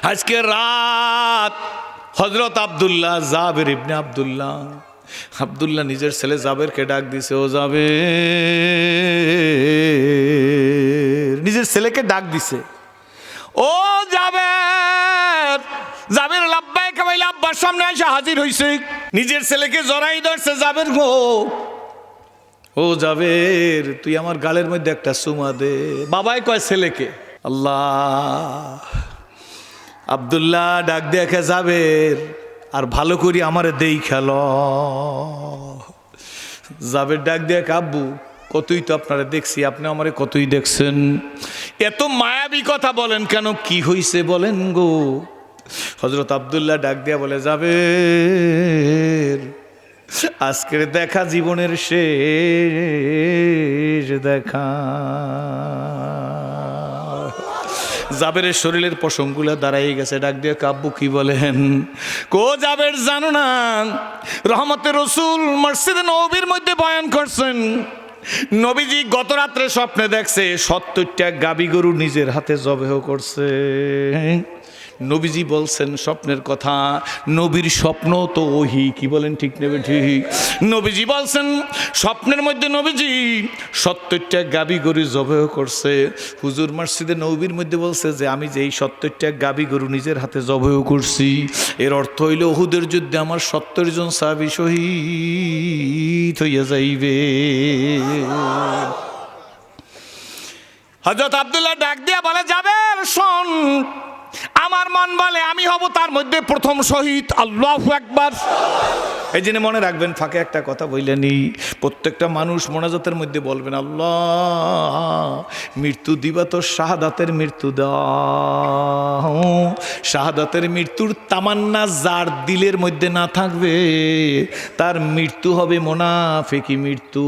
আজকে রাত হযরত আব্দুল্লাহ জাবের ইবনে আব্দুল্লাহ নিজের ছেলে জাবেরকে ডাক দিছে, ও জাবের, নিজের ছেলেকে ডাক দিছে, ও জাবের লাব্বাইক কইলা আব্বার সামনে এসে হাজির হইছে, নিজের ছেলেকে জড়াই ধরছে। জাবের গো, ও জাবের, তুই আমার গালের মধ্যে একটা চুমা দে। বাবাই কয় ছেলেকে। আল্লাহ, আব্দুল্লাহ ডাক দেখে জাবের, আর ভালো করি আমারে দেই খেল। জাবের ডাক দেখ, আব্বু কতই তো আপনারা দেখছি, আপনি আমারে কতই দেখছেন, এত মায়াবী কথা বলেন কেন, কি হইছে বলেন গো। হযরত আব্দুল্লাহ ডাক দিয়া বলে, জাবের, আজকের দেখা জীবনের শেষ দেখা। জাবেরের শরীরের পশমগুলা দাঁড়াই গেছে। ডাক দিয়ে কাব্বু, কি বলেন? কো জাবের, জানো না রহমতের রাসূল মসজিদে নববীর মধ্যে বয়ান করছেন, নবীজি গত রাত্রে স্বপ্নে দেখছে ৭০টা গাবি গরু নিজের হাতে জবেহ করছে। নবীজি বলছেন স্বপ্নের কথা, নবীর স্বপ্ন তো ওহি, কি বলেন ঠিক নেবে ঠিক? নবীজি বলছেন স্বপ্নের মধ্যে নবীজি ৭০টা গাবি গরু জবেহ করছে। হুজুর মসজিদে নববীর মধ্যে বলছে যে আমি যে এই ৭০টা গাবি গরু নিজের হাতে জবেহ করছি, এর অর্থ হইল উহুদের যুদ্ধে আমার ৭০ জন সাহাবী শহীদ হইয়া যাইবে। হযরত আব্দুল্লাহ ডাক দিয়া বলে, জাবের শোন, আমার মন বলে আমি হব তার মধ্যে প্রথম শহীদ। আল্লাহু আকবার। এই জন্য মনে রাখবেন, ফাঁকে একটা কথা বললেনি, প্রত্যেকটা মানুষ মোনাজাতের মধ্যে বলবেন, আল্লাহ মৃত্যু দিবা তো শাহাদাতের মৃত্যু দাও। শাহাদাতের মৃত্যুর তামান্না যার দিলের মধ্যে না থাকবে, তার মৃত্যু হবে মুনাফিকি মৃত্যু।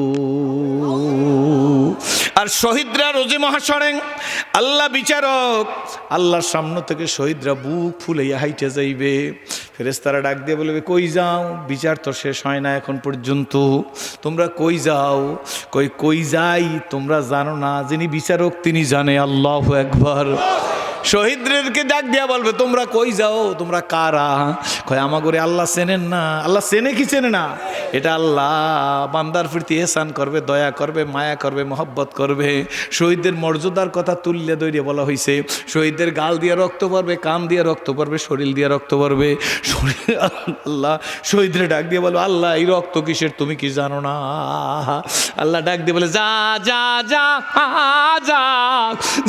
আর শহীদরা রোজে মহাশরে আল্লাহ বিচারক, আল্লাহর সামনে থেকে শহীদরা বুক ফুলাইয়া হাইটে যাইবে। ফেরেশতারা ডাক দিয়ে বলবে, কই যাও? বিচার তো শেষ হয় না এখন পর্যন্ত, তোমরা কই যাও? কই যাই তোমরা জানো না, যিনি বিচারক তিনি জানে। আল্লাহু আকবার। শহীদদেরকে ডাক দিয়া বলবে, তোমরা কই যাও, তোমরা কারা? কয় আমাগরে আল্লাহ চেনেন না। আল্লাহ চেনে কি চেনে না? এটা আল্লাহ বান্দার প্রতি এহসান করবে, দয়া করবে, মায়া করবে, মহব্বত করবে। শহীদদের মর্যাদার কথা তুললে দৈরে বলা হয়েছে, শহীদদের গাল দিয়ে রক্ত পড়বে, কান দিয়ে রক্ত পড়বে, শরীর দিয়ে রক্ত পড়বে। আল্লাহ শহীদরে ডাক দিয়ে বলবে, আল্লাহ এই রক্ত কিসের তুমি কি জানো না? আল্লাহ ডাক দিয়ে বলে, যা যা যা যা,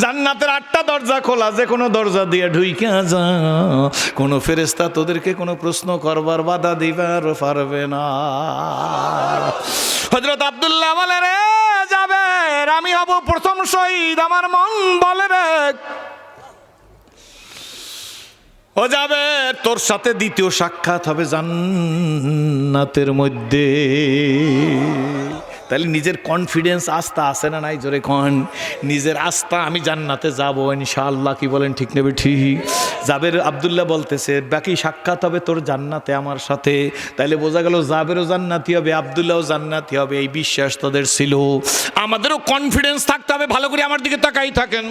জান্নাতের 8টা দরজা খোলা, যে কোনো দরজা দিয়ে ঢুইকা যা, কোনো ফেরেশতা তোদেরকে কোনো প্রশ্ন করবার বাধা দিবার পারবে না। হযরত আব্দুল্লাহ বলে, রে জাবের, আমি হব প্রথম শহীদ, আমার মন বলে রে। ও জাবের, তোর সাথে দ্বিতীয় সাক্ষাৎ হবে জান্নাতের মধ্যে। তাহলে নিজের কনফিডেন্স, আস্থা আছে না নাই? জোরে কন। নিজের আস্থা, আমি জান্নাতে যাব ইনশাআল্লাহ, কি বলেন ঠিক নেবে ঠিক? জাবের আব্দুল্লাহ বলতেছে, বাকি সাক্ষাৎ হবে তোর জান্নাতে আমার সাথে। তাইলে বোঝা গেল জাবেরও জান্নাতি হবে, আব্দুল্লাহও জান্নাতি হবে, এই বিশ্বাস তোদের ছিল। আমাদেরও কনফিডেন্স থাকতে হবে। ভালো করে আমার দিকে তাকাই থাকেন।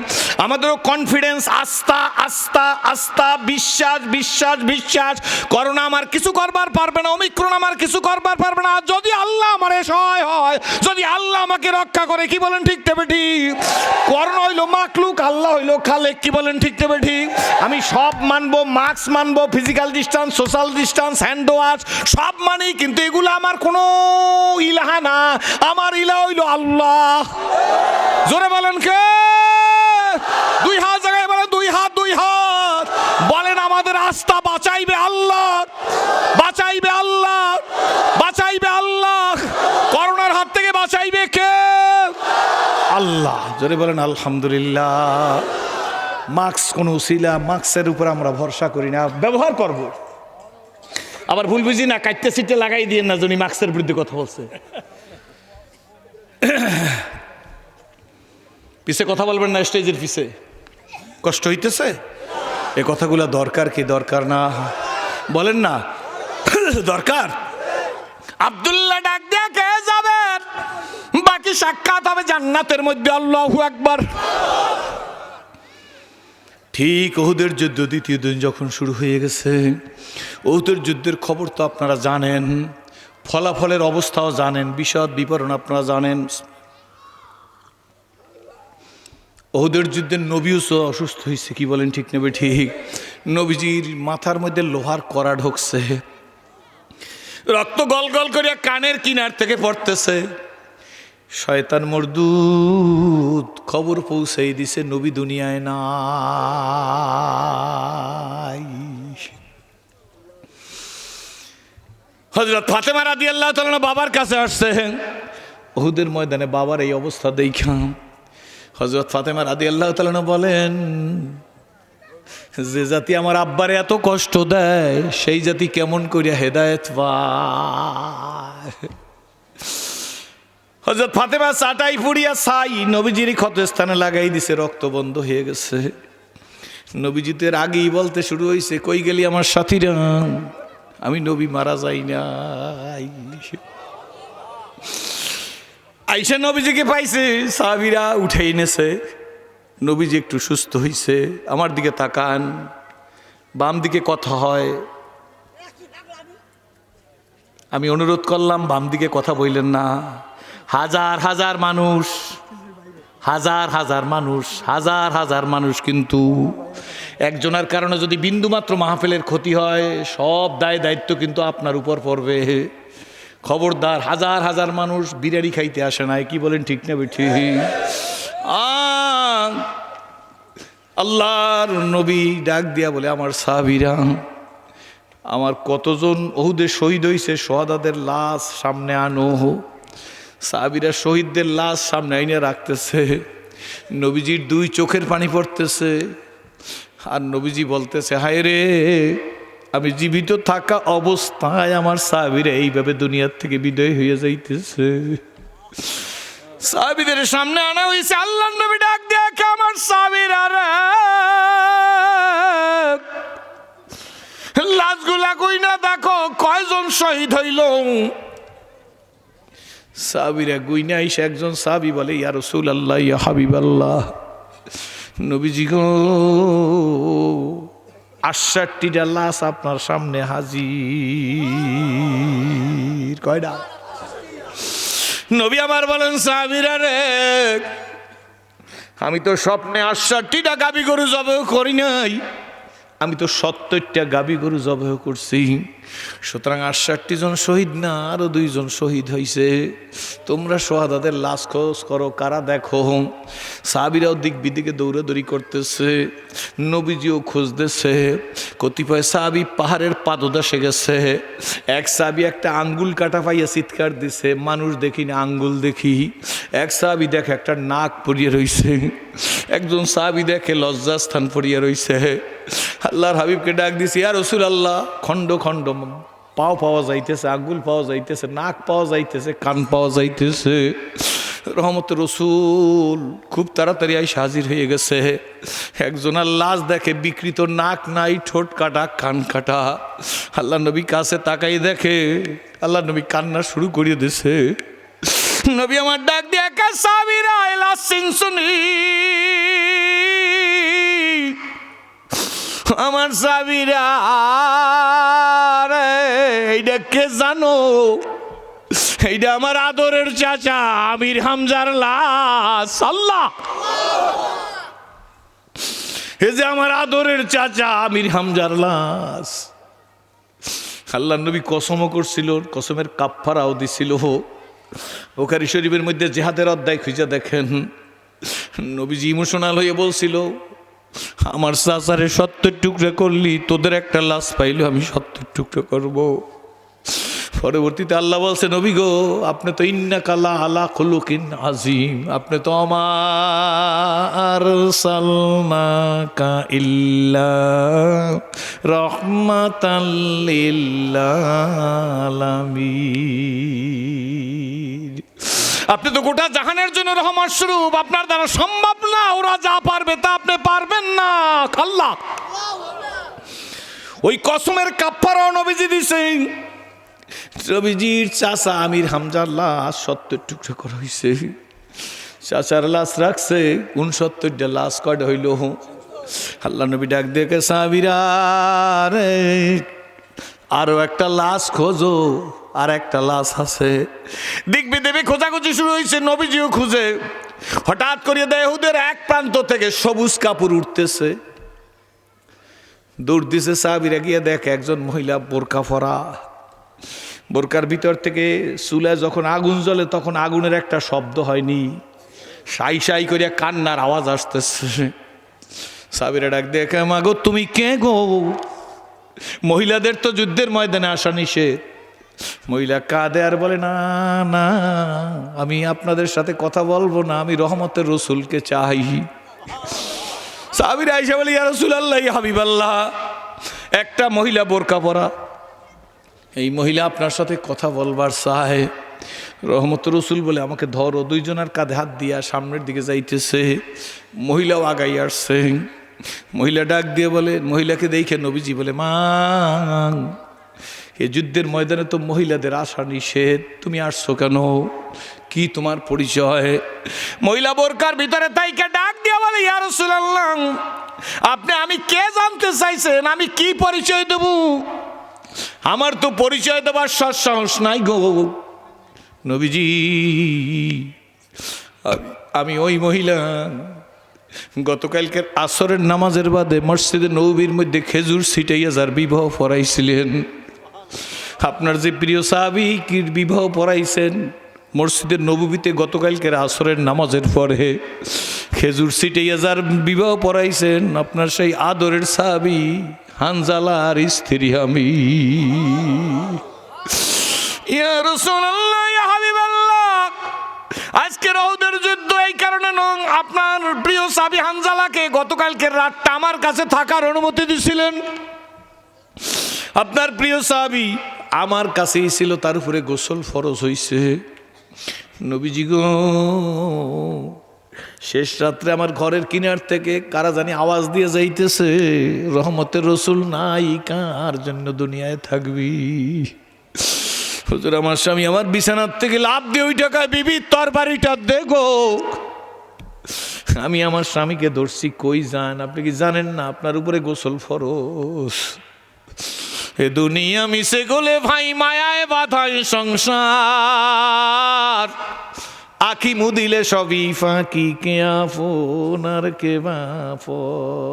আমাদেরও কনফিডেন্স, আস্থা আস্থা আস্থা, বিশ্বাস বিশ্বাস বিশ্বাস। করোনা আমার কিছু করবার পারবে না, ওমিক্রন আমার কিছু করবার পারবে না, যদি আল্লাহ আমার সহায় হয়, যদি আল্লাহ আমাকে রক্ষা করে, কি বলেন ঠিক তবে ঠিক? করোনা হইলো মাকলুক, আল্লাহ হইলো খালেক, কি বলেন ঠিক তবে ঠিক? আমি সব মানবো, মাস্ক মানবো, physical distance, social distance, hand wash সব মানি, কিন্তু এগুলো আমার কোনো ইলাহা না। আমার ইলাহ হইলো আল্লাহ। জোরে বলেন কে? দুই হাত জায়গায় বলেন, দুই হাত দুই হাত বলেন, আমাদের আস্থা বাঁচাইবে আল্লাহ, বাঁচাইবে আল্লাহ, বাঁচাইবে আল্লাহ। করোনার হাত থেকে বাঁচাইবে কে? আল্লাহ। জোরে বলেন আলহামদুলিল্লাহ। মাস্ক কোন উসিলা, মাস্কের উপর আমরা ভরসা করি না, ব্যবহার করব। আবার ভুল বুঝি না, কাটতে সিটে লাগাই দিয়ে না, যিনি মাস্কের বিরুদ্ধে কথা বলছে। পিছে কথা বলবেন না, স্টেজের পিছে। কষ্ট হইতেছে? এ কথাগুলো দরকার কি দরকার না? বলেন না দরকার। আব্দুল্লাহ ডাক দিয়ে, কে যাবে? বাকি সাক্ষাৎ হবে জান্নাতের মধ্যে। আল্লাহু আকবার। ঠিক উহুদের যুদ্ধ দ্বিতীয় দিন যখন শুরু হয়ে গেছে, উহুদের যুদ্ধের খবর তো আপনারা জানেন, ফলাফলের অবস্থাও জানেন, বিশদ বিবরণ আপনারা জানেন। উহুদের যুদ্ধে নবীও অসুস্থ হয়েছে, কি বলেন ঠিক নেবে ঠিক? নবীজির মাথার মধ্যে লোহার কড়া ঢুকছে, রক্ত গল গল করিয়া কানের কিনার থেকে পড়তেছে। শয়তান মরদুদ খবর পৌঁছাই দিছে নবী দুনিয়ায় নাই। হযরত ফাতেমা রাদিয়াল্লাহু তাআলা বাবার কাছে আসছে উহুদের ময়দানে, বাবার এই অবস্থা দেখা হযরত ফাতেমা রাদিয়াল্লাহু তাআলা বলেন, যে জাতি আমার আব্বারে এত কষ্ট দেয় সেই জাতি কেমন করিয়া হেদায়েত পায়। হযরত ফাতেমা চাটাই পুড়িয়া ছাই নবীজির ক্ষতস্থানে লাগাই দিছে, রক্ত বন্ধ হয়ে গেছে। নবীজি তো এর আগেই বলতে শুরু হয়েছে, কই গেলি আমার সাথীরা, আমি নবী মারা যাই নাই। আইসা নবীজিকে পাইছে, সাহাবীরা উঠে এনেছে, নবীজি একটু সুস্থ হয়েছে। আমার দিকে তাকান, বাম দিকে কথা হয়, আমি অনুরোধ করলাম বাম দিকে কথা বললেন না। হাজার হাজার মানুষ, হাজার হাজার মানুষ, হাজার হাজার মানুষ, কিন্তু একজনের কারণে যদি বিন্দুমাত্র মাহফিলের ক্ষতি হয় সব দায় দায়িত্ব কিন্তু আপনার উপর পড়বে। খবরদার, হাজার হাজার মানুষ বিরিয়ানি খাইতে আসে নাই, কি বলেন ঠিক না বেঠি? আল্লাহর নবী ডাক দিয়া বলে, আমার সাহাবীরা, আমার কতজন উহুদে শহীদ হয়েছে, শাহাদাতের লাশ সামনে আনো। সাহাবীরা শহীদদের লাশ সামনে আইনে রাখতেছে, নবীজির দুই চোখের পানি পড়তেছে, আর নবীজি বলতেছে, হায় রে, আমি জীবিত থাকা অবস্থায় আমার সাহাবীরা এইভাবে দুনিয়ার থেকে বিদায় হয়ে যাইতেছে। সাহাবীদের সামনে আনা হয়েছে, আল্লাহর নবী ডাক দেখে, আমার সাহাবীরা রে, লাশগুলা কই না দেখো, কয়জন শহীদ হইল। সাহাবীরা গুইনা এসে একজন সাহাবী বলে, ইয়া রাসূলুল্লাহ, ইয়া হাবিবাল্লাহ, নবীজি গো, 68টা লাশ আপনার সামনে হাজির। কয়টা? নবী আমার বলেন, সাহাবীরা রে, আমি তো স্বপ্নে 68টা গাভী গরু জবাই করি নাই, আমি তো 70টা গাভী গরু জবাই করছি। সুতরাং 68 জন শহীদ না, আরো 2 জন শহীদ হয়েছে। তোমরা শাহাদাতের লাশ খোঁজ করো, কারা দেখো। সাহাবীরাও দিক বিদিকে দৌড়াদৌড়ি করতেছে, নবীজিও খুঁজতেছে। কতিপয় সাহাবী পাহাড়ের পাদদেশে গেছে, এক সাহাবী একটা আঙ্গুল কাটা পাইয়া চিৎকার দিছে, মানুষ দেখি না আঙ্গুল দেখি। এক সাহাবী দেখে একটা নাক পড়িয়ে রইছে, একজন সাহাবী দেখে লজ্জাস্থান পড়িয়া রইছে। আল্লাহর হাবিবকে ডাক দিছি, ইয়া রাসূলুল্লাহ, খণ্ড খণ্ড পাও পাওয়া যাইতেছে, আঙ্গুল পাওয়া যাইতেছে, নাক পাওয়া যাইতেছে, কান পাওয়া যাইতেছে। রহমত রসুল খুব তাড়াতাড়ি আইসা হাজির হয়ে গেছে। একজনের লাশ দেখে, বিকৃত নাক নাই, ঠোঁট কাটা, কান কাটা। আল্লাহ নবী কাছে তাকাই দেখে, আল্লাহ নবী কান্না শুরু করিয়ে দিছে। নবী আমার ডাক দিয়ে, একা সাহাবীরা লাশ চিনছুনি? আমার সাহাবীরা রে, এইটা কে জানো? এইটা আমার আদরের চাচা আমির হামজার লাশ। আল্লাহ, এই যে আমার আদরের চাচা আমির হামজার লাশ। আল্লাহ নবী কসমও করছিল, কসমের কাফফারাও দিছিল। বুখারী শরীফের মধ্যে জিহাদের অধ্যায় খুঁজে দেখেন, নবীজি ইমোশনাল হয়ে বলছিল, আমার চাচারে 70 টুকরা করলি, তোদের একটা লাশ পাইলো আমি 70 টুকরা করব। পরবর্তীতে আল্লাহ বলছে, নবী গো, আপনি তো ইন্নাকা লাআলা খুলুকিন আযীম, আপনি তো আমার সালনাকা ইল্লা রাহমাতাল লিল আলামিন, আপনি তো গোটা জাহানের জন্য রহমত স্বরূপ, আপনার দ্বারা সম্ভব না, ওরা যা পারবে তা আপনি পারবেন না। আল্লাহ, ওই কসমের কাফফারাও নবীজি দিছেন। নবীজির চাচা আমির হামজার লাশ 70 টুকরা করা হয়েছে। চাচার লাশ রাখছে 69টা লাশ। কয়টা হইল? আল্লাহ নবী ডাক দেখে সাহাবীরা রে আরো একটা লাশ খোঁজো, আর একটা লাশ আছে। দেখবি দেবে খোঁজাখুঁজি শুরু হয়েছে, নবীজিও খুঁজে। হঠাৎ করিয়ে দেয় হুদের এক প্রান্ত থেকে সবুজ কাপড় উঠতেছে, দৌড় দিছে সাহাবীরা গিয়ে দেখে একজন মহিলা বোরকা পরা, বোরকার ভিতর থেকে চুলায় যখন আগুন জ্বলে তখন আগুনের একটা শব্দ হয়নি, সাই সাই করিয়া কান্নার আওয়াজ আসতেছে। সাহাবীরা ডাক দেখে মাগো তুমি কে গো? মহিলাদের তো যুদ্ধের ময়দানে আসা নিষেধ। মহিলা কাঁদে আর বলে না না, আমি আপনাদের সাথে কথা বলবো না, আমি রহমতের রসুলকে চাই। সাহাবীরা আয়েশা বলে ইয়া রাসূলুল্লাহ ইয়া হাবিবাল্লাহ, একটা মহিলা বোরকা পরা, এই মহিলা আপনার সাথে কথা বলবার চায়। রহমতের রসুল বলে আমাকে ধরো। দুইজনের কাঁধে হাত দিয়া সামনের দিকে যাইতেছে, মহিলাও আগাই আসছে। মহিলা ডাক দিয়ে বলে, মহিলাকে দেখে নবীজি বলে মা এই যুদ্ধের ময়দানে তো মহিলাদের আসা নিষেধ, তুমি আসছো কেন? কি তোমার পরিচয়? মহিলা বোরকার ভিতরে তাইকে ডাক দিয়ে বলে ইয়া রাসূলুল্লাহ, আপনি আমি কে জানতে চাইছেন? আমি কি পরিচয় দেব? আমার তো পরিচয় দেবার সাহস নাই গো নবীজি। আমি ওই মহিলা গতকালকের আসরের নামাজের বাদে মসজিদে নববীর মধ্যে খেজুর ছিটাইয়া যার বিবাহ পড়াইছিলেন। আপনার যে প্রিয় সাহাবী কি বিবাহ পড়াইছেন মসজিদের নববীতে গতকালকের আসরের নামাজের পরে খেজুর ছিটাইয়া যার বিবাহ পড়াইছেন আপনার সেই আদরের সাহাবী হানজালার স্ত্রী আমি। ইয়া রাসূলুল্লাহ ইয়া হাবিবাল্লাহ, আজকের উহুদের যুদ্ধ এই কারণে আপনার প্রিয় সাহাবী হানজালাকে গতকালকের রাতটা আমার কাছে থাকার অনুমতি দিয়েছিলেন। আপনার প্রিয় সাহাবী আমার কাছেই ছিল, তার উপরে গোসল ফরজ হইছে। নবীজি গো শেষ রাত্রে আমার ঘরের কিনার থেকে কারা জানি আওয়াজ দিয়ে যাইতেছে, রহমতের রসুল নাই, কার জন্য দুনিয়ায় থাকবি? হুজুর আমার স্বামী আমার বিছানার থেকে লাফ দিয়ে ওই টাকায় বিবি তরবারিটা দেখো। আমি আমার স্বামীকে ধরছি, কই যান? আপনি কি জানেন না আপনার উপরে গোসল ফরজ? এ দুনিয়া মিশে গলে ভাই মায়ায় বাধায় সংসার, আখি মুদিলে সবই ফাঁকি, কে আপন আর কে বাপর।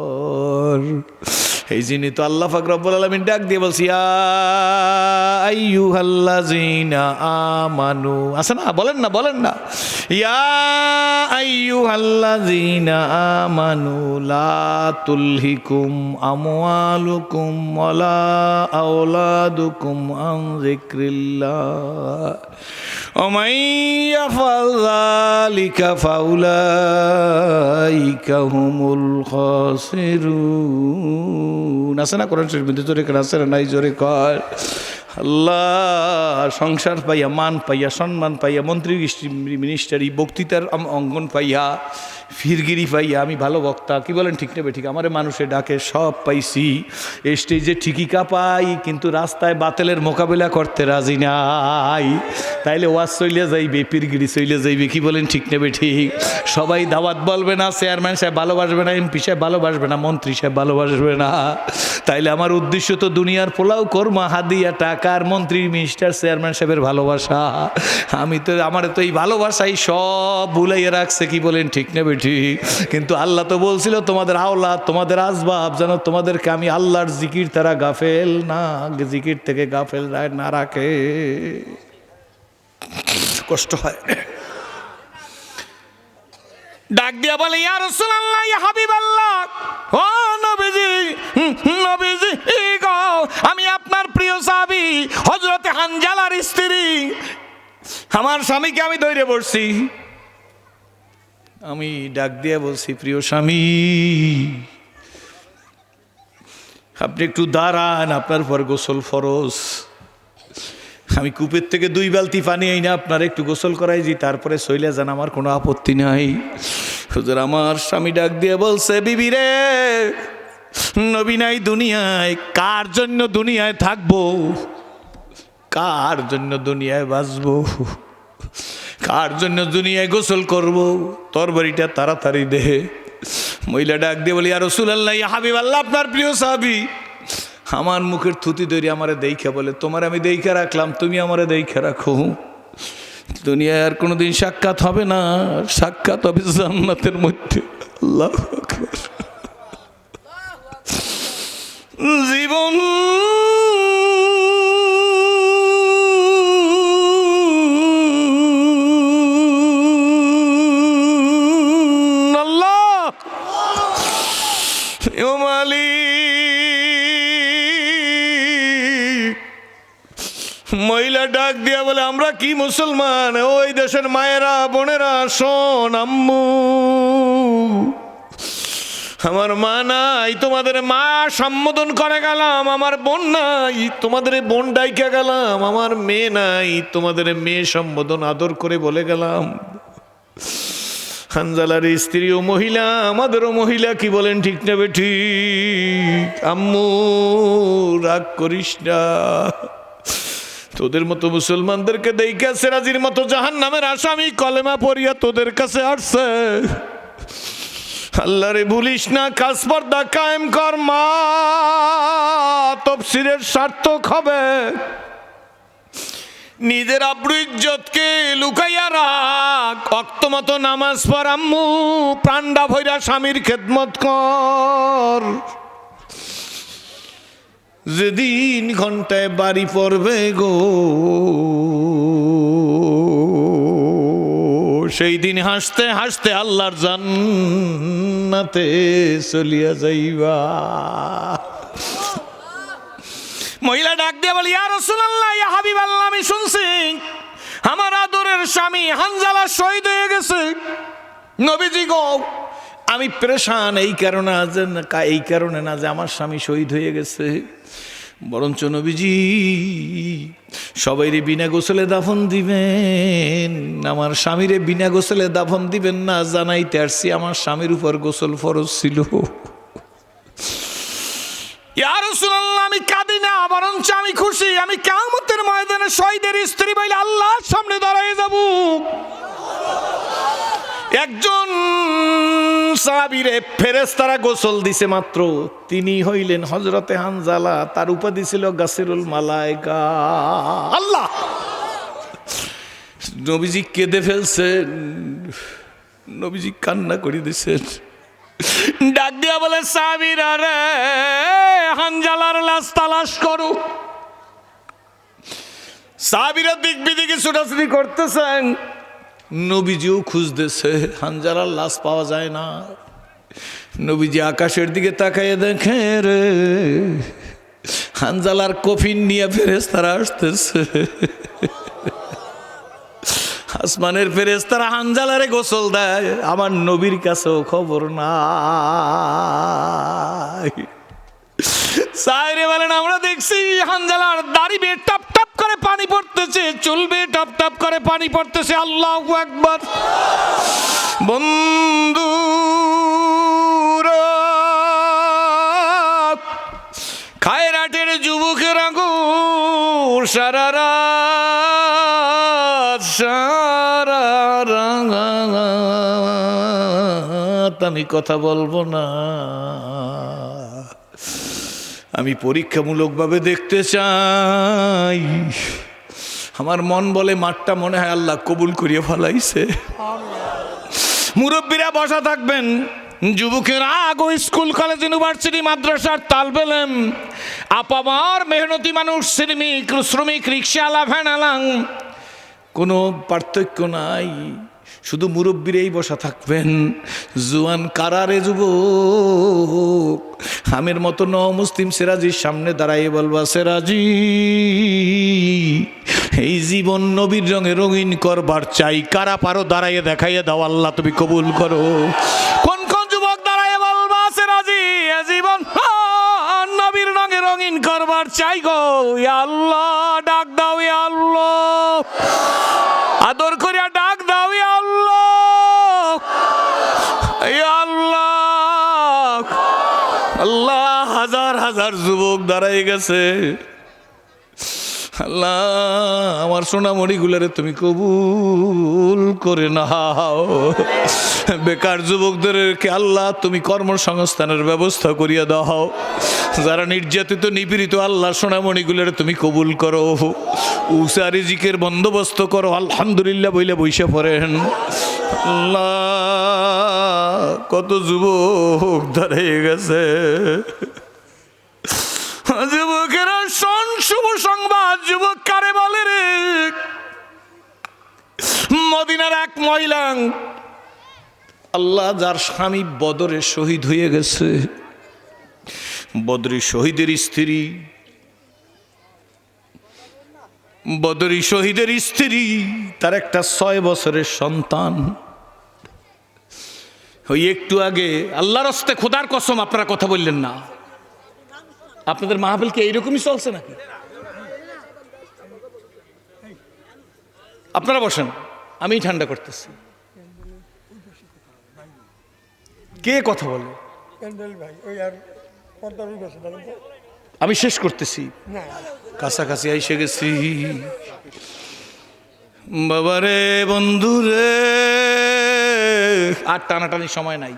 এই যিনি তো আল্লাহ পাক রব্বুল আলামিন ডাক দিয়ে বলছি ইয়া আইয়ুহাল্লাযীনা আমানু, আছে না? বলেন না বলেন না, ইয়া আইয়ুহাল্লাযীনা আমানু লা তুলহিকুম আমওয়ালুকুম ওয়ালা আওলাদুকুম আন যিকরিল্লাহ ওয়া মান ইয়াফআল যালিকা ফাউলাইকা হুমুল খাসিরুন। আছে না কোরআন শরীফের মধ্যে? জোরে করে আছে না? নাই জোরে কর। আল্লাহ সংসার পাইয়া, মান পাইয়া, সম্মান পাইয়া, মন্ত্রী মিনিস্টারি বক্তৃতার অঙ্গন পাইয়া, ফিরগিরি পাইয়া, আমি ভালো বক্তা, কি বলেন ঠিক নেবে ঠিক, আমারে মানুষে ডাকে, সব পাইছি। স্টেজে ঠিকই কাঁপাই, কিন্তু রাস্তায় বাতেলের মোকাবেলা করতে রাজি নাই। তাইলে ওয়াজ চইলে যাইবে, পীরগিরি চইলে যাইবে, কি বলেন ঠিক নেবে ঠিক। সবাই দাওয়াত বলবে না, চেয়ারম্যান সাহেব ভালোবাসবে না, এমপি সাহেব ভালোবাসবে না, মন্ত্রী সাহেব ভালোবাসবে না। তাইলে আমার উদ্দেশ্য তো দুনিয়ার পোলাও কর্মা হাদিয়া টাকার মন্ত্রী মিনিস্টার চেয়ারম্যান সাহেবের ভালোবাসা। আমি তো আমার তো এই ভালোবাসাই সব ভুলাইয়া রাখছে, কি বলেন ঠিক নেবে ঠিক। কিন্তু আল্লাহ তো বলছিল তোমাদের আওলাদ, তোমাদের আসবাব যেন তোমাদেরকে আমি আল্লাহর জিকির তারা গাফেল না, জিকির থেকে গাফেল না রাখে। কষ্ট হয়। ডাক দিয়া বলে ইয়া রাসূলুল্লাহ ইয়া হাবিবাল্লাহ, ও নবীজি, নবীজি গো, আমি আপনার প্রিয় সাহাবী হযরত হানজালার স্ত্রী, আমার স্বামীকে আমি ধরে বসছি। আমি ডাক দিয়া বলছি প্রিয় স্বামী আপনি একটু দাঁড়ান, আপনার পর গোসল ফরজ। আমি কূপের থেকে 2 বালতি পানি আই না, আপনার একটু গোসল করাই যে, তারপরে সইলে যান, আমার কোনো আপত্তি নাই। হুজুর আমার স্বামী ডাক দিয়ে বলছে বিবি রে, নবী নাই দুনিয়ায়, কার জন্য দুনিয়ায় থাকবো? কার জন্য দুনিয়ায় বাঁচবো? কার জন্য দুনিয়ায় গোসল করব? তরবারিটা তাড়াতাড়ি দে। মহিলা ডাক দিয়ে বলি, ইয়া রাসূলুল্লাহ, ইয়া হাবিবাল্লাহ, আপনার প্রিয় সাহাবী। আমার মুখের থুতি ধরে আমারে দেইখা বলে, তোমার আমি দেইখা রাখলাম, তুমি আমারে দেইখা রাখো। দুনিয়ায় আর কোনোদিন সাক্ষাৎ হবে না, সাক্ষাৎ হবে জান্নাতের মধ্যে। আল্লাহু আকবার। জীবন আল্লাহ ও মালিক। মহিলা ডাক দিয়া বলে, আমরা কি মুসলমান? ওই দেশের মায়েরা বোনেরা শোন, আম্মু আমার মা নাই, তোমাদের মা সম্বোধন করে গেলাম। আমার বোন নাই, তোমাদের বোন ডাইকা গেলাম। আমার মেয়ে নাই, তোমাদের মেয়ে সম্বোধন আদর করে বলে গেলাম। হানজালার স্ত্রী ও মহিলা, আমাদেরও মহিলা, কি বলেন ঠিক না বেঠিক? আম্মু রাগ করিস না, তোদের মতো মুসলমানদেরকে দেইখা সেরাজির মতো জাহান্নামের আসামি কলেমা পড়িয়া তোদের কাছে আসছে। আল্লাহ রে ভুলিস না, কাজ পর্দা কায়েম কর, মা তাফসীরের সার্থক হবে। নিজের আব্রু ইজ্জতকে লুকাইয়া রাখ, ওয়াক্ত মতো নামাজ পড়, আম্মু প্রাণডা ভইরা স্বামীর খেদমত কর। যেদিন ঘন্টায় বাড়ি পড়বে গো, সেই দিন হাসতে হাসতে আল্লাহর জান্নাতে চলিয়া যাইবা। মহিলা ডাক দিয়ে বলি, ইয়া রাসূলুল্লাহ, ইয়া হাবিবাল্লাহ, আমি শুনছি আমার আদরের স্বামী হানজালা শহীদ হয়ে গেছে। নবীজি গো, আমি পেরেশান এই কারণে না যে আমার স্বামী শহীদ হয়ে গেছে, বরঞ্চ নবীজি সবাইরে বিনা গোসলে দাফন দিবেন, আমার স্বামীরে বিনা গোসলে দাফন দিবেন না জানাইতে আসছি। আমার স্বামীর উপর গোসল ফরজ ছিল। ইয়া রাসূলুল্লাহ, আমি কাঁদি না, বরঞ্চ আমি খুশি। আমি কিয়ামতের ময়দানে শহীদের স্ত্রী বলে আল্লাহর সামনে দাঁড়ায় যাব। একজন সাহাবীরে ফেরেশতারা গোসল দিছে মাত্র, তিনি হইলেন হযরতে হানজালা। তার উপাধি ছিল গাসিরুল মালায়েকা। আল্লাহ, নবীজি কেঁদে ফেলছেন, নবীজি কান্না করে দিয়েছেন। ডাক দিয়া বলে, সাহাবীরা রে, হানজালার লাশ তালাশ করো। সাহাবীরা দিক বিদিকে ছুটাছুটি করতেছেন, নবীজিও খুঁজতেছে, হানজালার লাশ পাওয়া যায় না। নবীজি আকাশের দিকে তাকাইয়ে দেখে রে, হানজালার কফিন নিয়ে ফেরেশতারা আসতেছে। আসমানের ফেরেশতারা হানজালারে গোসল দেয়, আমার নবীর কাছেও খবর নাই। সাইরে বলেন, আমরা দেখছি হানজালার দাড়ি বেয়ে টপ টপ করে পানি পড়তেছে, চুল বেয়ে টপ টপ করে পানি পড়তেছে। আল্লাহু আকবার। বন্ধুরা, খায়রাটের যুবকেরা গো, সারা রাত আমি কথা বলবো না, আমি পরীক্ষামূলকভাবে দেখতে চাই। আমার মন বলে মাঠটা মনে হয় আল্লাহ কবুল করিয়া ফেলাইছে। মুরব্বীরা বসা থাকবেন, যুবকেরা আগো স্কুল কলেজ ইউনিভার্সিটি মাদ্রাসার তালবে ইলম, আপামার মেহনতি মানুষ, শ্রমিক রিক্সাওয়ালা ভ্যানওয়ালা, কোনো পার্থক্য নাই, শুধু মুরব্বীরাই বসা থাকবেন। জুয়ান কারারে যুবক আমের মতো ন মুসলিম সিরাজির সামনে দাঁড়াইয়ে বলবা, সিরাজি এই জীবন নবীর রঙে রঙিন করবার চাই, কারা পারো দাঁড়াইয়ে দেখাইয়ে দাও, আল্লাহ তুমি কবুল করো। কোন কোন যুবক দাঁড়াইয়ে বলবা, সিরাজি এ জীবন নবীর রঙে রঙিন করবার চাই গো, ইয়া আল্লাহ ডাক দাও, ইয়া আল্লাহ আদর করিয়া ডাক দাও, ইয়া আল্লাহ, ইয়া আল্লাহ। আল্লাহ, হাজার হাজার যুবক দাঁড়াই গেছে। আল্লাহ, আমার সোনামণিগুলারে তুমি কবুল করে নাও। বেকার যুবকদেরকে আল্লাহ তুমি কর্মসংস্থানের ব্যবস্থা করিয়া দাও। যারা নির্যাতিত নিপীড়িত আল্লাহ সোনামণিগুলোর তুমি কবুল করো, উসা রিজিকের বন্দোবস্ত করো। আলহামদুলিল্লাহ বইলে বইসা পড়েন। আল্লাহ, কত যুবক দাঁড়িয়ে গেছে। যুবকেরা শোন, শুভ সংবাদ। যুবক কারে বলে রে? মদিনার এক মহিলা, আল্লাহ যার স্বামী বদরে শহীদ হয়ে গেছে, বদরি শহীদের স্ত্রী, বদরি শহীদের স্ত্রী, তার একটা 6 বছরের সন্তান। ওই একটু আগে, আল্লাহর হস্তে খোদার কসম আপনারা কথা বললেন না, আপনাদের মাহফিল কি এইরকমই চলছে নাকি? আপনারা বসেন, আমি ঠান্ডা করতেছি। কে কথা বলে? আমি শেষ করতেছি, কাছাকাছি এসে গেছি। বাবারে বন্ধুরে, আর টানাটানি সময় নাই,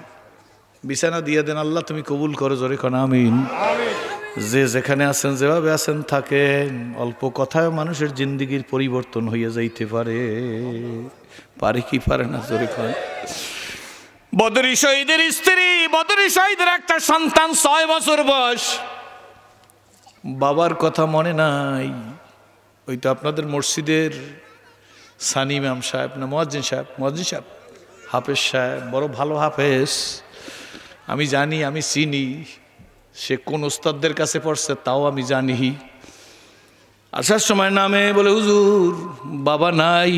বিছানা দিয়ে দেন। আল্লাহ তুমি কবুল করো, জোরে কোন আমিন। যে যেখানে আছেন, যেভাবে আছেন থাকেন। অল্প কথায় মানুষের জিন্দিগির পরিবর্তন হয়ে যাইতে পারে, পারে কি পারে না, জোরে কোন। বদরি শহীদের স্ত্রী, বদরি শহীদের একটা সন্তান, 6 বছর বয়স। বাবার কথা মনে নাই। ওই তো আপনাদের মসজিদের সানি ইমাম সাহেব না মুয়াজ্জিন সাহেব, মুয়াজ্জিন সাহেব, হাফেজ সাহেব, বড় ভালো হাফেজ। আমি জানি, আমি চিনি সে কোন ওস্তাদদের কাছে পড়ছে, তাও আমি জানি। আসার সময় নামে বলে, হুজুর বাবা নাই,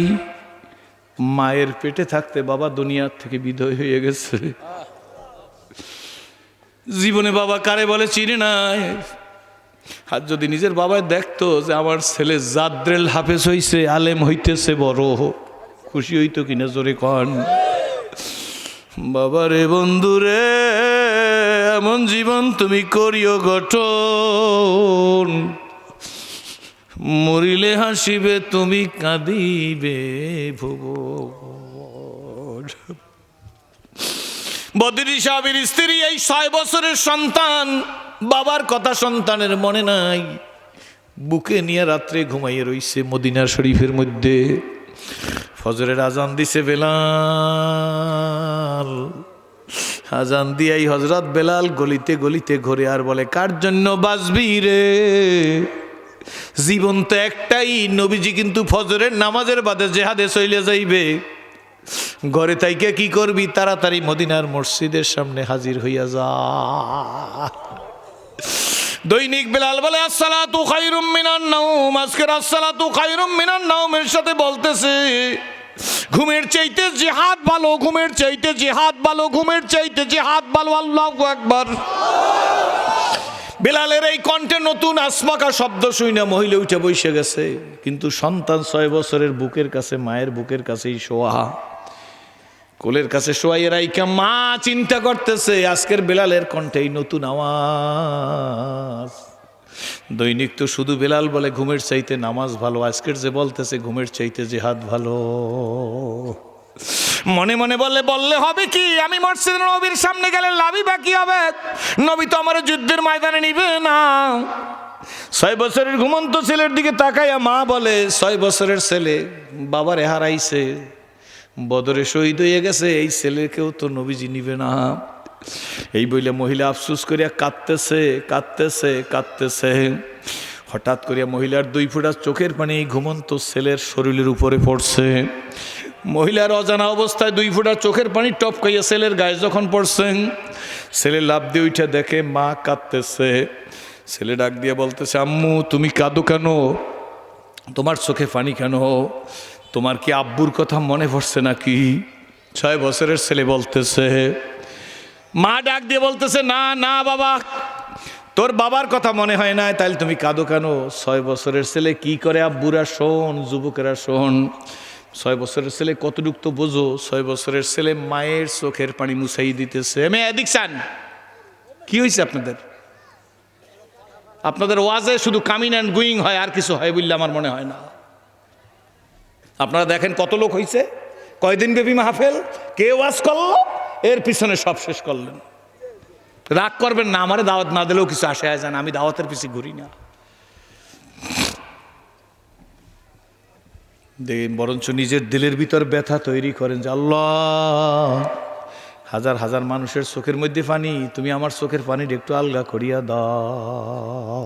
মায়ের পেটে থাকতে বাবা দুনিয়ার থেকে বিদায় হয়ে গেছে। জীবনে বাবা কারে বলে চিনি নাই। আর যদি নিজের বাবা দেখতো যে আমার ছেলে জাদ্রেল হাফেজ হইছে, আলেম হইতেছে, বড় খুশি হইতো কিনা, জোরে কন। বাবারে বন্ধুরে, এমন জীবন তুমি করিও গঠন, মরিলে হাসিবে তুমি কাঁদিবে ভুবন। বদরি সাহেবের স্ত্রী, এই 6 বছরের সন্তান, বাবার কথা সন্তানের মনে নাই, বুকে নিয়ে রাত্রে ঘুমাইয়ে রইছে মদিনা শরীফের মধ্যে। ফজরের আজান দিছে বেলাল, আজান দিয়াই হযরত বেলাল গলিতে গলিতে ঘুরে আর বলে, কার জন্য বাঁচবি রে? জীবন তো একটাই, নবীজি কিন্তু ফজরের নামাজের বাদে জিহাদে চলে যাইবে। ঘরে তাইকে কি করবি? তাড়াতাড়ি মদিনার মসজিদের সামনে হাজির হইয়া যা। দৈনিক বেলাল বলে, আসসালাতু খায়রুম মিনান নাওম। আজকের আসসালাতু খায়রুম মিনান নাওমের সাথে বলতেছে, ঘুমের চাইতে জিহাদ ভালো, ঘুমের চাইতে জিহাদ ভালো, ঘুমের চাইতে জিহাদ ভালো। আল্লাহু আকবার। বেলালের এই কণ্ঠে নতুন আসমাকা শব্দ শুনে মহিলা উঠে বসে গেছে, কিন্তু সন্তান 6 বছরের বুকের কাছে, মায়ের বুকের কাছেই শোয়া, কোলের কাছে শোয়াইয়া রাইকা মা চিন্তা করতেছে, আজকের বেলালের কণ্ঠেই নতুন আওয়াজ। দৈনিক তো শুধু বেলাল বলে ঘুমের চাইতে নামাজ ভালো, আজকের যে বলতেছে ঘুমের চাইতে জিহাদ ভালো। মনে মনে বললে হবে কি? আমি মসজিদ নবীর সামনে গেলে লাভই বাকি হবে? নবী তো আমার যুদ্ধের ময়দানে নিবে না। 6 বছরের ঘুমন্ত ছেলের দিকে তাকাইয়া মা বলে, 6 বছরের ছেলে বাবারে হারাইছে, বদরে শহীদ হয়ে গেছে, এই ছেলেকেও তো নবীজি নিবে না। এই বইলে মহিলা আফসোস করিয়া কাঁদতেছে কাঁদতেছে কাঁদতেছে। হঠাৎ করিয়া মহিলার 2 ফোঁটা চোখের পানি ঘুমন্ত ছেলের শরীরের উপরে পড়ছে। মহিলার অজানা অবস্থায় 2 ফোঁটা চোখের পানি টপকাইয়া ছেলের গায়ে যখন পড়ছেন, ছেলে লাফ দিয়ে উঠে দেখে মা কাঁদতেছে। ছেলে ডাক দিয়ে বলতেছে, আম্মু তুমি কাঁদো কেন? তোমার চোখে পানি কেন? তোমার কি আব্বুর কথা মনে পড়ছে নাকি? 6 বছরের ছেলে বলতেছে। মা ডাক দিয়ে বলতেছে, না না বাবা, তোর বাবার কথা মনে হয় না, তাইলে তুমি কাঁদো কেন? 6 বছরের ছেলে কি করে? আব্বুরা শোন, যুবকেরা শোন, 6 বছরের ছেলে কতটুক তো বোঝো। 6 বছরের ছেলে মায়ের চোখের পানি মুছাই দিতেছে। আমি এদিক চান, কি হয়েছে আপনাদের? আপনাদের ওয়াজে শুধু কামিং অ্যান্ড গোয়িং হয়, আর কিছু হয় বললে আমার মনে হয় না। আপনারা দেখেন কত লোক হয়েছে, কয়দিন ব্যাপী মাহফিল, কে ওয়াজ করলো, এর পিছনে সব শেষ করলেন। রাগ করবেন না, আমারে দাওয়াত না দিলেও কিছু আসে যায় না, আমি দাওয়াতের পিছিয়ে ঘুরি না। দেখেন, বরঞ্চ নিজের দিলের ভিতর ব্যথা তৈরি করেন যে আল্লাহ, হাজার হাজার মানুষের চোখের মধ্যে পানি, তুমি আমার চোখের পানির একটু আলগা করিয়া দাও।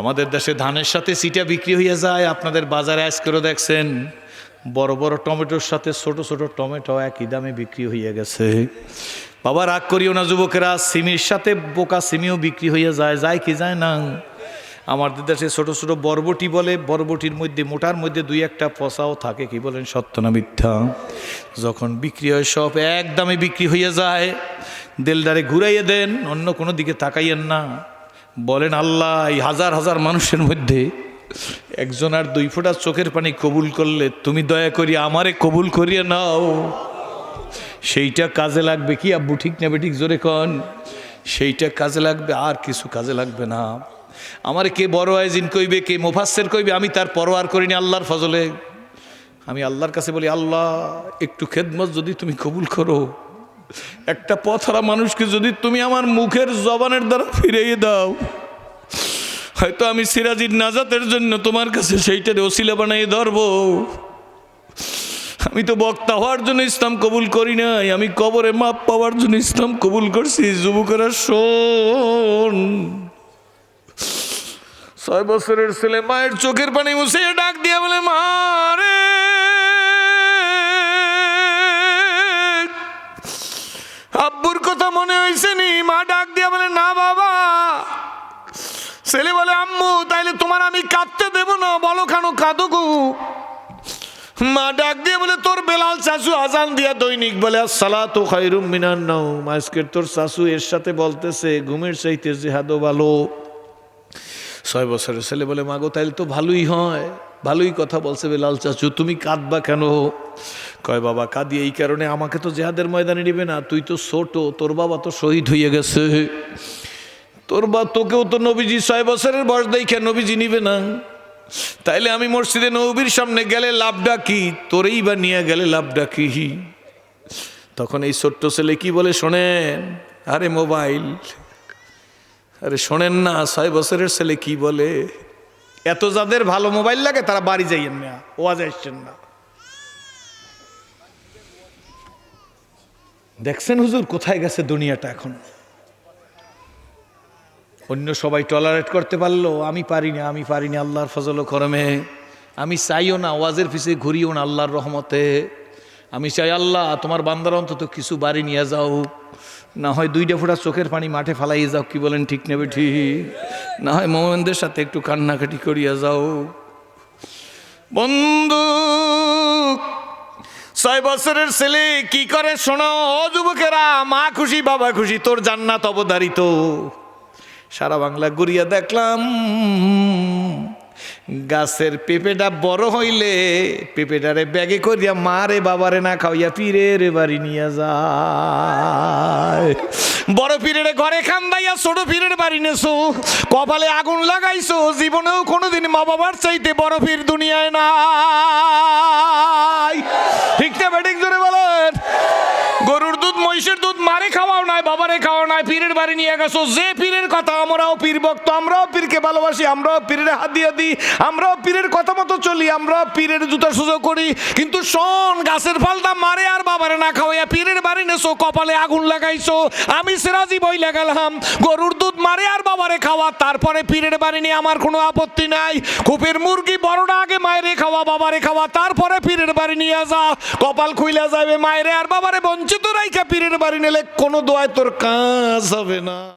আমাদের দেশে ধানের সাথে সিটা বিক্রি হইয়া যায়, আপনাদের বাজারে আজ করে দেখছেন বড় বড় টমেটোর সাথে ছোট ছোট টমেটো একই দামে বিক্রি হইয়া গেছে। বাবা রাগ করিও না যুবকেরা, সিমির সাথে বোকা সিমিও বিক্রি হইয়া যায়, যায় কি যায় না? আমাদের দেশে ছোট ছোট বরবটি বলে, বরবটির মধ্যে মোটার মধ্যে দুই একটা পচাও থাকে, কি বলেন সত্য না মিথ্যা? যখন বিক্রি হয় সব এক দামে বিক্রি হইয়া যায়, দেলদারে ঘুরাইয়ে দেন, অন্য কোনো দিকে তাকাইয়েন না, বলেন আল্লাহ, এই হাজার হাজার মানুষের মধ্যে একজন আর দুই ফোঁটা চোখের পানি কবুল করলে তুমি দয়া করি আমারে কবুল করিয়ে নাও। সেইটা কাজে লাগবে কি আব্বু, ঠিক না বেঠিক, জোরে কন? সেইটা কাজে লাগবে, আর কিছু কাজে লাগবে না। আমার কে বড় আয়োজিন কইবে, কে মুফাসসির কইবে, আমি তার পরোয়ার করিনি আল্লাহর ফজলে। আমি আল্লাহর কাছে বলি, আল্লাহ একটু খেদমত যদি তুমি কবুল করো, একটা পথহারা মানুষকে যদি তুমি আমার মুখের জবানের দ্বারা ফিরিয়ে দাও, হয়তো আমি সিরাজির নাজাতের জন্য তোমার কাছে সেইটার ওসিলা বানাই ধরবো। আমি তো বক্তা হওয়ার জন্য ইসলাম কবুল করি নাই, আমি কবরে মাপ পাওয়ার জন্য ইসলাম কবুল করছি। যুবকেরা শোন, 6 বছরের ছেলে মায়ের চোখের পানি মুছে ডাক দিয়া বলে, মা রে, আব্বুর কথা মনে হয়েছে নি? মা ডাক দিয়া বলে, না বাবা। ছেলে বলে, আম্মু তাইলে তোমার আমি কাঁদতে দেব না, বলো খানো কাঁদো গো। মা ডাক দিয়ে বলে, তোর বেলাল চাচু আজান দিয়া দৈনিক বলে আসসালাতু খায়রুম মিনান নাওম, আজকের তোর চাচু এর সাথে বলতেছে ঘুমের চাইতে জিহাদও ভালো। 6 বছরের ছেলে বলে, মাগো তাইলে তো ভালোই হয়, ভালোই কথা বলছে বেলাল চাচু, তুমি কাঁদবা কেন? কয়, বাবা কাঁদি এই কারণে, আমাকে তো জিহাদের ময়দানে নিবে না, তুই তো ছোট, তোর বাবা তো শহীদ হয়ে গেছে, তোকেও তো নবীজি 6 বছরের বয়স দেখে নবীজি নিবে না, তাইলে আমি মসজিদে নবীর সামনে গেলে লাভটা কি, তোরেই বা নিয়ে গেলে লাভটা কি? তখন এই ছোট্ট ছেলে কি বলে শোনেন, আরে মোবাইল, আরে শোনেন না, 6 বছরের ছেলে কি বলে, এত যাদের ভালো মোবাইল লাগে তারা বাড়ি যাইয়েন না, ওয়াজ আসছেন না। দেখছেন হুজুর কোথায় গেছে দুনিয়াটা এখন? অন্য সবাই টলারেট করতে পারলো, আমি পারি না, আমি পারি না আল্লাহর ফজল ও করমে। আমি চাইও না ওয়াজের পিছিয়ে ঘুরিও না আল্লাহর রহমতে। আমি চাই আল্লাহ তোমার বান্দার অন্তত কিছু বাড়ি নিয়ে যাও, না হয় 2টা ফোঁটা চোখের পানি মাঠে ফালাইয়ে যাও, কি বলেন ঠিক নেবে ঠিক? না হয় মোমেনদের সাথে একটু কান্নাকাটি করিয়া যাও। বন্ধু 6 বছরের ছেলে কি করে শোনো ও যুবকেরা, মা খুশি বাবা খুশি, তোর জান্নাত অবধারিত। সারা বাংলা ঘুরিয়া দেখলাম, গাছের পেঁপেটা বড় হইলে পেঁপেটারে ব্যাগে করিয়া মারে বাবারে না খাওয়াইয়া পীরের বাড়ি নিয়ে যায়। বড় পীরের ঘরে খান্দাইয়া ছোট পীরের বাড়ি নেছো, কপালে আগুন লাগাইছো, জীবনেও কোনোদিন মা বাবার চাইতে বড় পীর দুনিয়ায় নাই। ঠিক না বেঠিক জোরে বলেন? গরুর দুধ মহিষের দুধ মারে খাওয়াও নাই, বাবারে খাওয়াও নাই, পীরের বাড়ি নিয়ে গেছো। যে পীরের কথা, আমরাও পীর ভক্ত, আমরাও পীরকে ভালোবাসি, আমরাও পীরের হাত দিয়ে দিই, আমরাও পীরের কথা মতো চলি, আমরাও পীরের জুতা সুজো করি। কিন্তু শোন, গাছের ফলটা মারে আর বাবারে না খাওয়াইয়া পীরের বাড়ি নেছো, কপালে আগুন লাগাইছো। আমি সিরাজি বইলা গেলাম, গরুর দুধ মারে আর বাবারে খাওয়া, তারপরে পীরের বাড়ি নিয়ে আমার কোনো আপত্তি নাই। কুপের মুরগি বড়টা আগে মায়েরে খাওয়া বাবারে খাওয়া, তারপরে পীরের বাড়ি নিয়ে যা, কপাল খুইলা যাবে। মায়েরে আর বাবারে বঞ্চিত রাইখা পীরের বাড়ি নিলে কোনো দোয়ায় তোর কাজ হবে না।